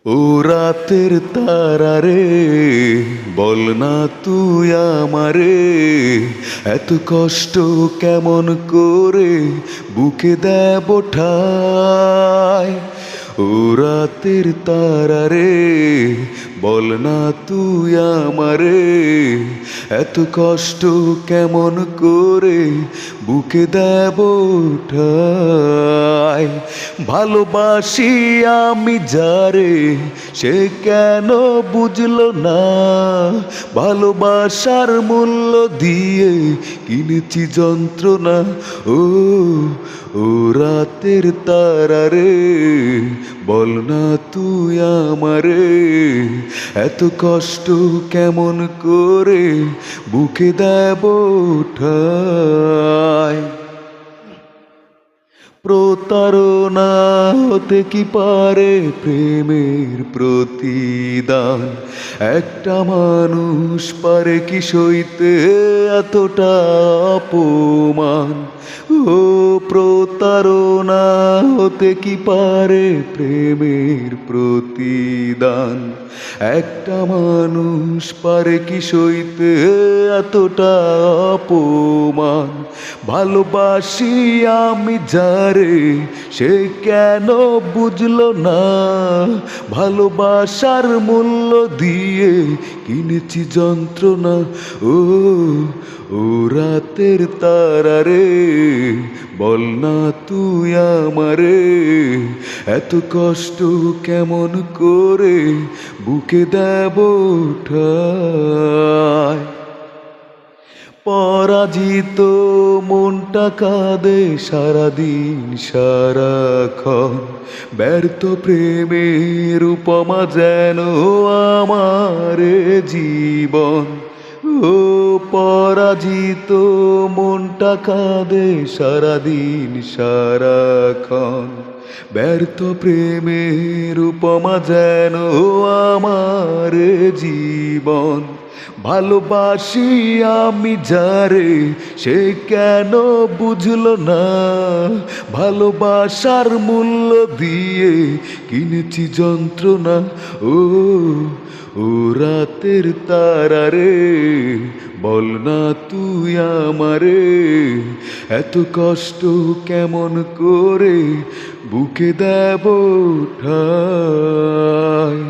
ও রাতের তারা রে, বল না তুই আমারে, এত কষ্ট কেমন করে বুকে দেব ঠায়। ও রাতের তারা রে, বল না তুই আমারে, এত কষ্ট কেমন করে বুকে দেব ঠায়। ভালোবাসি আমি যারে, সে কেন বুঝলো না, ভালোবাসার মূল্য দিয়ে কিনেছি যন্ত্রণা। ও ও রাতের তারা রে, বল না তুই আমারে, এত কষ্ট কেমন করে বুকে দেব ঠায়। প্রতারণা হতে কি পারে প্রেমের প্রতিদান, একটা মানুষ পারে কি সইতে এতটা অপমান। ও প্রতারণা হতে কি পারে প্রেমের প্রতিদান, একটা মানুষ পারে কি সইতে এতটা অপমান। ভালোবাসি আমি যারে, সে কেন বুঝলো না, ভালোবাসার মূল্য দিয়ে কিনেছি যন্ত্রণা। ও ও রাতের তারা রে, বল না তুই আমারে, এত কষ্ট কেমন করে বুকে দেব ঠায়। পরাজিত মনটা কাঁদে সারাদিন সারাক্ষণ, ব্যর্থ প্রেমের উপমা যেন আমার জীবন। ও পরাজিত মনটা কাঁদে সারাদিন সারাক্ষণ, ব্যর্থ প্রেমের উপমা যেন আমার জীবন। ভালোবাসি আমি যারে, সে কেন বুঝলো না, ভালোবাসার মূল্য দিয়ে কিনেছি যন্ত্রণা। ও ও রাতের তারা রে, বল না তুই আমারে, এত কষ্ট কেমন করে বুকে দেব ঠায়।